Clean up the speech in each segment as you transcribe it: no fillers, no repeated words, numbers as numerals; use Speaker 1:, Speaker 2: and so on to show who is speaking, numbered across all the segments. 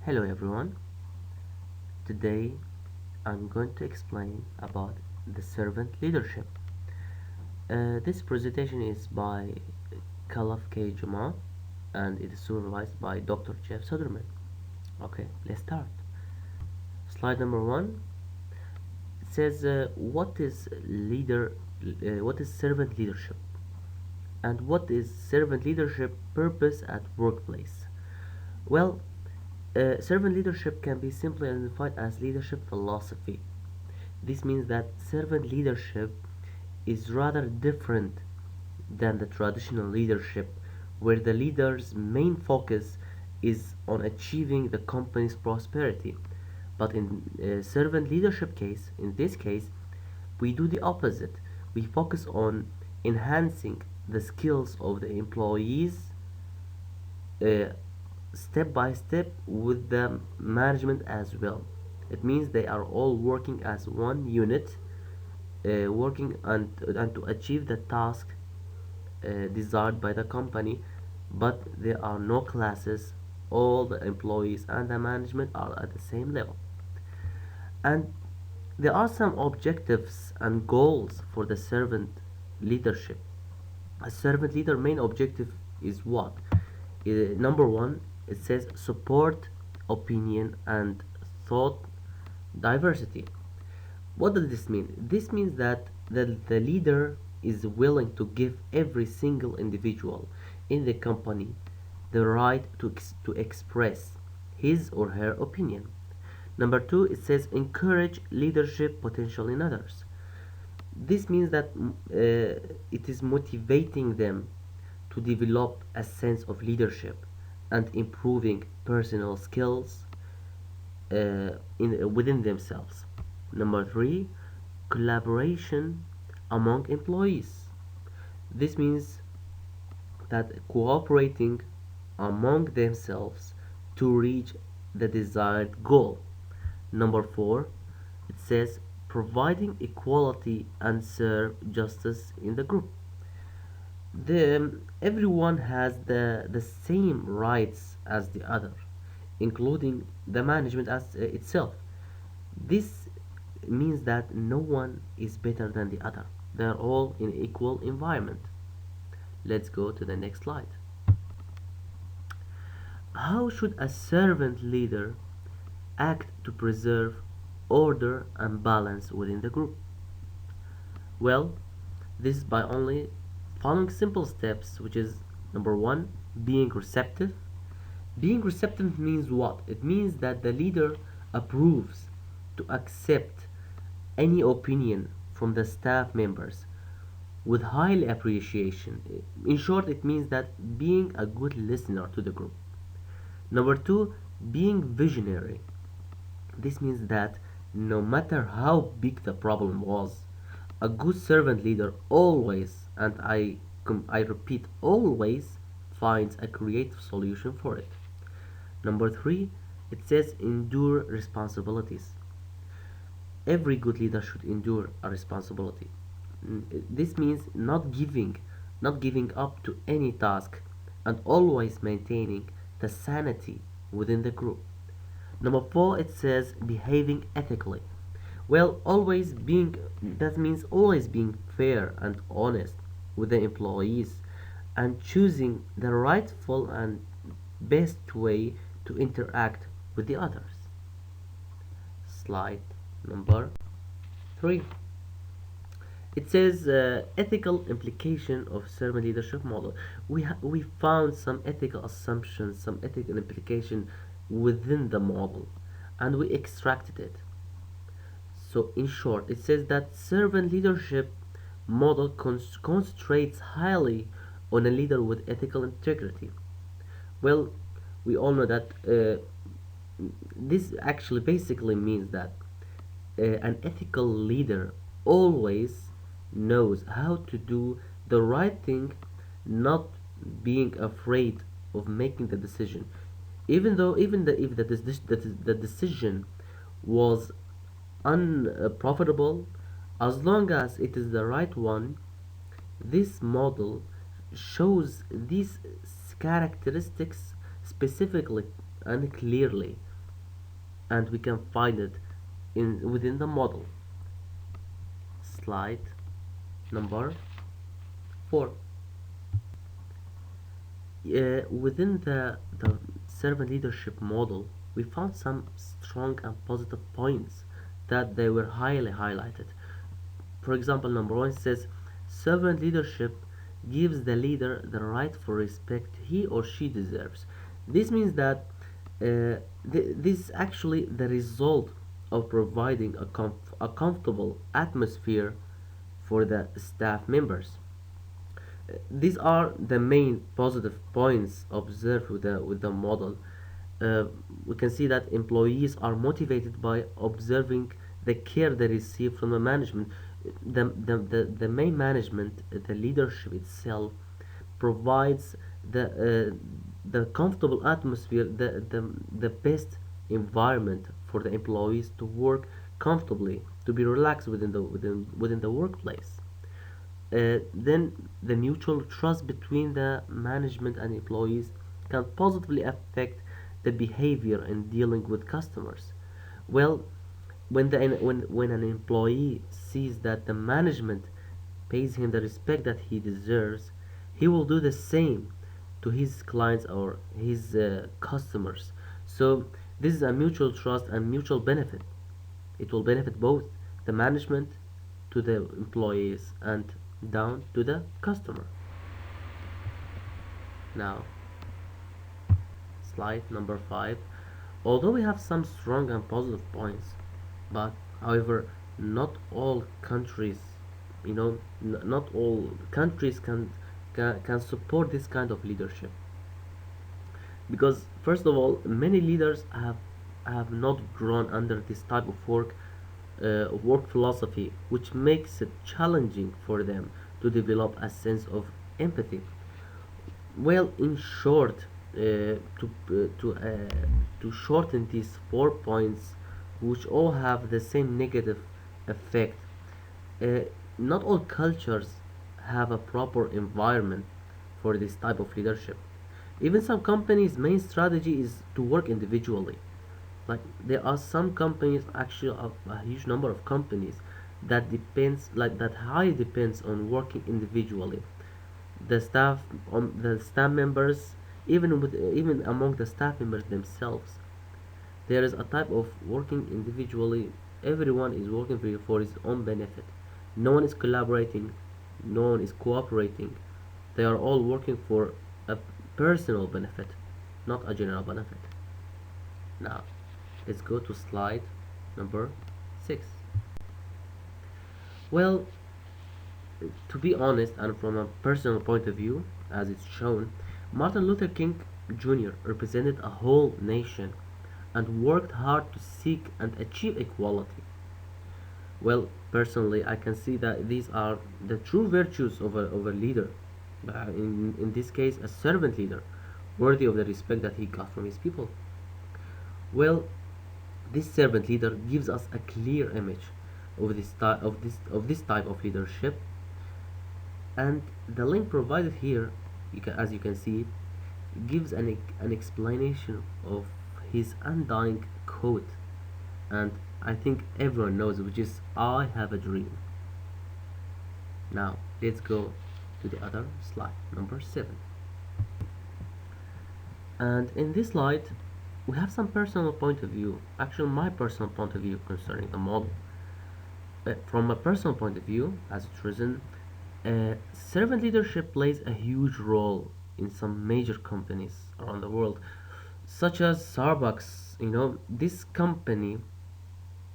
Speaker 1: Hello everyone. Today I'm going to explain about the servant leadership. This presentation is by Khalaf K. Juma and it is supervised by Dr. Jeff Soderman. Okay, let's start. Slide number one. It says what is servant leadership, and what is servant leadership purpose at workplace? Well, servant leadership can be simply identified as leadership philosophy. This means that servant leadership is rather different than the traditional leadership, where the leader's main focus is on achieving the company's prosperity. But in servant leadership case, in this case, we do the opposite. We focus on enhancing the skills of the employees uh, step by step with the management as well. It means they are all working as one unit, working and to achieve the task desired by the company, but there are no classes. All the employees and the management are at the same level. And there are some objectives and goals for the servant leadership. A servant leader main objective is what? Number one, it says support opinion and thought diversity. What does this mean? This means that the leader is willing to give every single individual in the company the right to express his or her opinion. Number two, it says encourage leadership potential in others. This means that it is motivating them to develop a sense of leadership and improving personal skills within themselves. Number three, collaboration among employees. This means that cooperating among themselves to reach the desired goal. Number four, it says providing equality and serve justice in the group. Everyone has the same rights as the other, including the management as itself. This means that no one is better than the other. They are all in equal environment. Let's go to the next slide. How should a servant leader act to preserve order and balance within the group? Well, this is by only following simple steps, which is number one, being receptive. Being receptive means what? It means that the leader approves to accept any opinion from the staff members with high appreciation. In short, it means that being a good listener to the group. Number two, being visionary. This means that no matter how big the problem was, a good servant leader always, and I repeat, always finds a creative solution for it. Number three, it says endure responsibilities. Every good leader should endure a responsibility. This means not giving up to any task, and always maintaining the sanity within the group. Number four, it says behaving ethically. Well, always being that means always being fair and honest with the employees and choosing the rightful and best way to interact with the others. Slide number 3. It says ethical implication of servant leadership model. We found some ethical assumptions, some ethical implication within the model, and we extracted it. So in short, it says that servant leadership model concentrates highly on a leader with ethical integrity. Well, we all know that this actually basically means that an ethical leader always knows how to do the right thing, not being afraid of making the decision, even though even the, if the decision was unprofitable, as long as it is the right one. This model shows these characteristics specifically and clearly. and we can find it in within the model. Slide number 4. Within the servant leadership model, we found some strong and positive points that they were highly highlighted. For example, number 1 says servant leadership gives the leader the right for respect he or she deserves. This means that this is actually the result of providing a comfortable atmosphere for the staff members. These are the main positive points observed with the model. We can see that employees are motivated by observing the care they receive from the management. The main management, the leadership itself, provides the comfortable atmosphere, the best environment for the employees to work comfortably, to be relaxed within the workplace. Then the mutual trust between the management and employees can positively affect the behavior in dealing with customers. Well, when an employee sees that the management pays him the respect that he deserves, he will do the same to his clients or his customers. So this is a mutual trust and mutual benefit. It will benefit both the management to the employees and down to the customer. Now, slide number 5. Although we have some strong and positive points, but however, not all countries, not all countries can support this kind of leadership, because first of all, many leaders have not grown under this type of work philosophy, which makes it challenging for them to develop a sense of empathy. Well, in short, to shorten these 4 points, which all have the same negative effect, uh, not all cultures have a proper environment for this type of leadership. Even some companies' main strategy is to work individually. Like there are some companies, actually a huge number of companies that highly depends on working individually. The staff members, even among the staff members themselves, there is a type of working individually. Everyone is working for his own benefit. No one is collaborating, no one is cooperating. They are all working for a personal benefit, not a general benefit. Now, let's go to slide number 6. Well, to be honest, and from a personal point of view, as it's shown, Martin Luther King Jr. represented a whole nation and worked hard to seek and achieve equality. Well, personally, I can see that these are the true virtues of a leader. In this case, a servant leader, worthy of the respect that he got from his people. Well, this servant leader gives us a clear image of this type of leadership, and the link provided here, as you can see, gives an explanation of his undying quote, and I think everyone knows, which is "I have a dream." Now let's go to the other slide, number 7. And in this slide, we have some personal point of view. Actually, my personal point of view concerning the model. From a personal point of view, as it's written, servant leadership plays a huge role in some major companies around the world, such as Starbucks. This company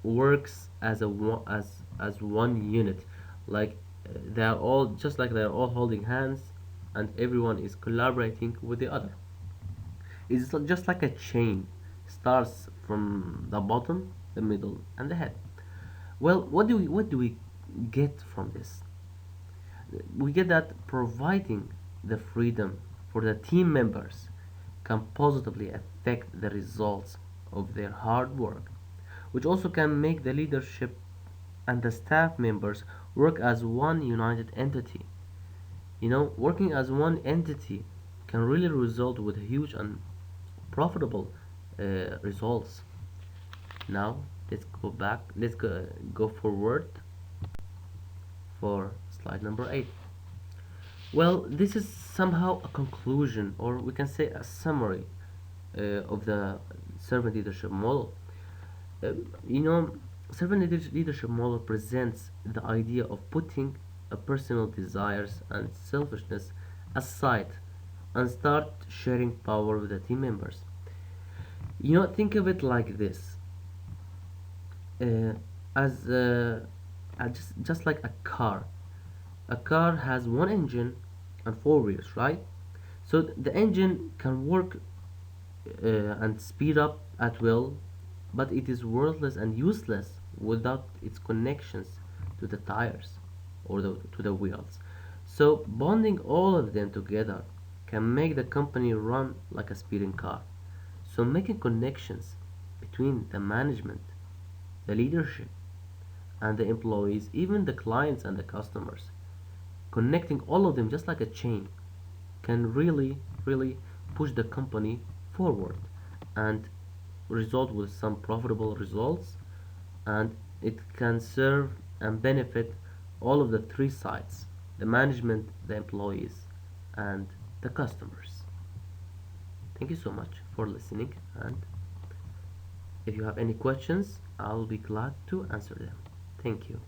Speaker 1: works as one unit, like they are all just like they are all holding hands, and everyone is collaborating with the other. It's just like a chain, starts from the bottom, the middle, and the head. Well, what do we get from this? We get that providing the freedom for the team members can positively affect the results of their hard work, which also can make the leadership and the staff members work as one united entity. Working as one entity can really result with huge and profitable results. Now let's go back. Let's go forward for slide number 8. Well, this is somehow a conclusion, or we can say a summary of the servant leadership model. Uh, you know, leadership model presents the idea of putting personal desires and selfishness aside and start sharing power with the team members. Think of it like this: uh, as just like a car. A car has one engine and four wheels, right? So the engine can work and speed up at will, but it is worthless and useless without its connections to the tires or to the wheels. So bonding all of them together can make the company run like a speeding car. So making connections between the management, the leadership, and the employees, even the clients and the customers, connecting all of them just like a chain can really push the company forward and result with some profitable results, and it can serve and benefit all of the three sides: the management, the employees, and the customers. Thank you so much for listening, and if you have any questions, I'll be glad to answer them. Thank you.